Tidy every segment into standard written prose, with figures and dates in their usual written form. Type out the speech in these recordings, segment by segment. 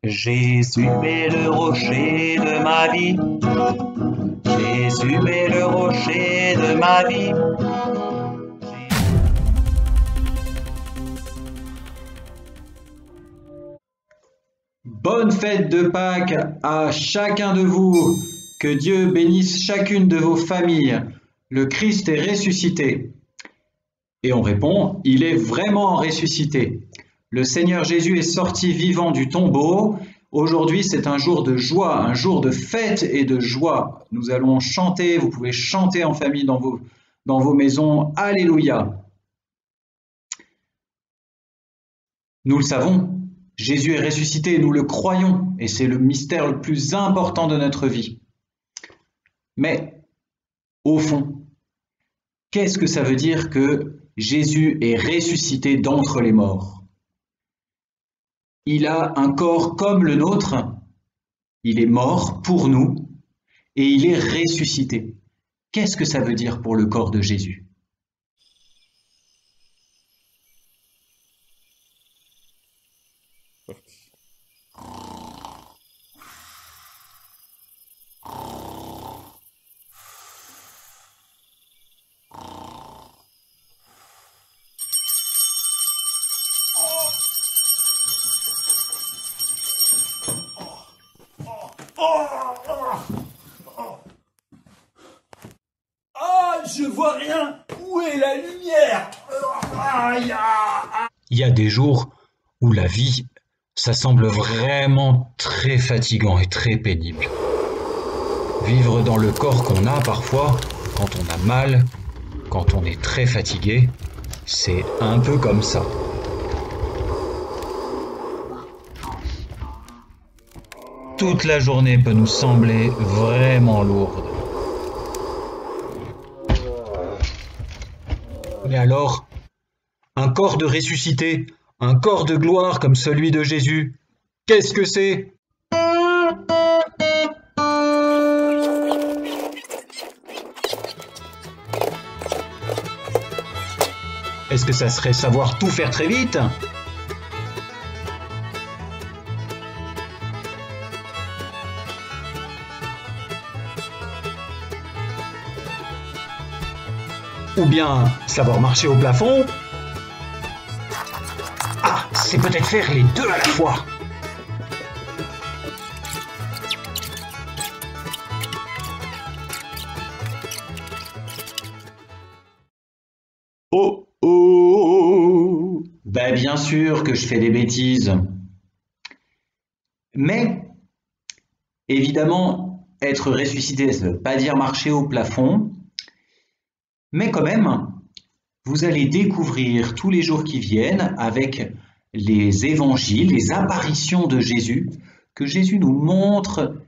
Jésus est le rocher de ma vie. Jésus est le rocher de ma vie. Bonne fête de Pâques à chacun de vous. Que Dieu bénisse chacune de vos familles. Le Christ est ressuscité. Et on répond, il est vraiment ressuscité. Le Seigneur Jésus est sorti vivant du tombeau. Aujourd'hui, c'est un jour de joie, un jour de fête et de joie. Nous allons chanter, vous pouvez chanter en famille dans vos maisons. Alléluia. Nous le savons, Jésus est ressuscité, nous le croyons, et c'est le mystère le plus important de notre vie. Mais, au fond, qu'est-ce que ça veut dire que Jésus est ressuscité d'entre les morts? Il a un corps comme le nôtre, il est mort pour nous, et il est ressuscité. Qu'est-ce que ça veut dire pour le corps de Jésus? Ah, je vois rien. Où est la lumière? Il y a des jours où la vie, ça semble vraiment très fatigant et très pénible. Vivre dans le corps qu'on a parfois, quand on a mal, quand on est très fatigué, c'est un peu comme ça. Toute la journée peut nous sembler vraiment lourde. Mais alors, un corps de ressuscité, un corps de gloire comme celui de Jésus, qu'est-ce que c'est? Est-ce que ça serait savoir tout faire très vite? Ou bien savoir marcher au plafond? Ah, c'est peut-être faire les deux à la fois. Oh oh! Ben bien sûr que je fais des bêtises. Mais, évidemment, être ressuscité, ça ne veut pas dire marcher au plafond. Mais quand même, vous allez découvrir tous les jours qui viennent avec les évangiles, les apparitions de Jésus, que Jésus nous montre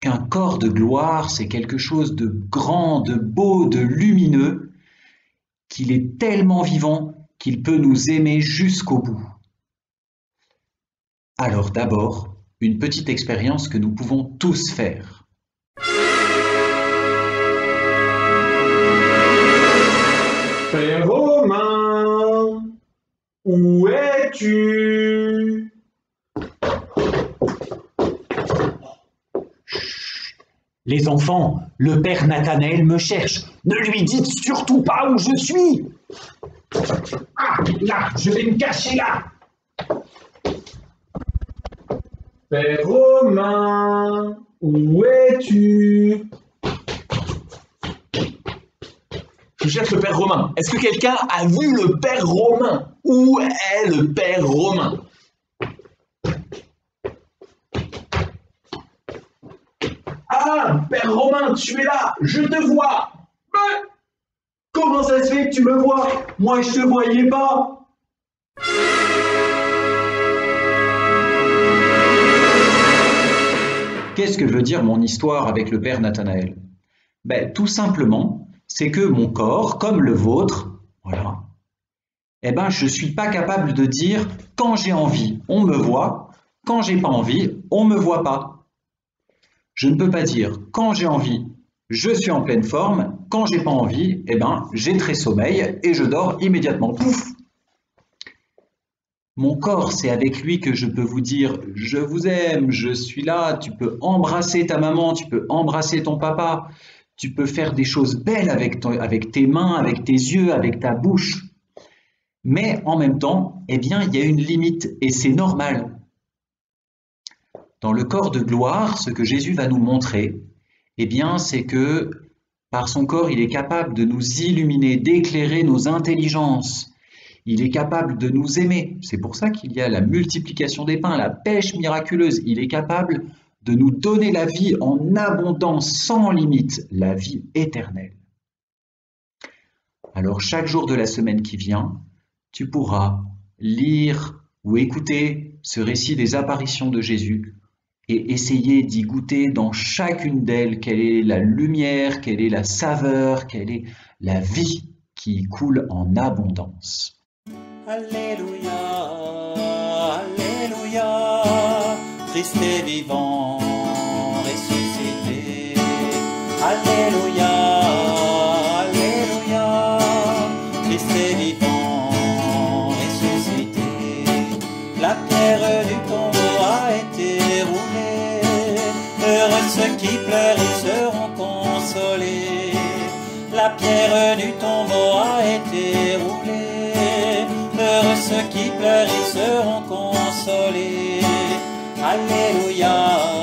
qu'un corps de gloire, c'est quelque chose de grand, de beau, de lumineux, qu'il est tellement vivant qu'il peut nous aimer jusqu'au bout. Alors d'abord, une petite expérience que nous pouvons tous faire. Père Romain, où es-tu? Les enfants, le père Nathanaël me cherche. Ne lui dites surtout pas où je suis. Ah, là, je vais me cacher là. Père Romain, où es-tu? Je cherche le père Romain. Est-ce que quelqu'un a vu le père Romain? Où est le père Romain? Ah, père Romain, tu es là, je te vois. Mais comment ça se fait que tu me vois? Moi, je te voyais pas. Qu'est-ce que veut dire mon histoire avec le père Nathanaël? Ben, tout simplement, c'est que mon corps, comme le vôtre, voilà, eh ben, je ne suis pas capable de dire quand j'ai envie, on me voit, quand j'ai pas envie, on me voit pas. Je ne peux pas dire quand j'ai envie, je suis en pleine forme, quand j'ai pas envie, eh ben, j'ai très sommeil et je dors immédiatement. Pouf! Mon corps, c'est avec lui que je peux vous dire « Je vous aime, je suis là ». Tu peux embrasser ta maman, tu peux embrasser ton papa, tu peux faire des choses belles avec tes mains, avec tes yeux, avec ta bouche. Mais en même temps, eh bien, il y a une limite et c'est normal. Dans le corps de gloire, ce que Jésus va nous montrer, eh bien, c'est que par son corps, il est capable de nous illuminer, d'éclairer nos intelligences. Il est capable de nous aimer. C'est pour ça qu'il y a la multiplication des pains, la pêche miraculeuse. Il est capable de nous donner la vie en abondance, sans limite, la vie éternelle. Alors, chaque jour de la semaine qui vient, tu pourras lire ou écouter ce récit des apparitions de Jésus et essayer d'y goûter dans chacune d'elles quelle est la lumière, quelle est la saveur, quelle est la vie qui coule en abondance. Alléluia, Alléluia, Christ est vivant, ressuscité. Alléluia, Alléluia, Christ est vivant, ressuscité. La pierre du tombeau a été roulée, heureux ceux qui pleurent, ils seront consolés. La pierre du tombeau a été roulée, heureux ceux qui pleurent, ils seront consolés. Alléluia.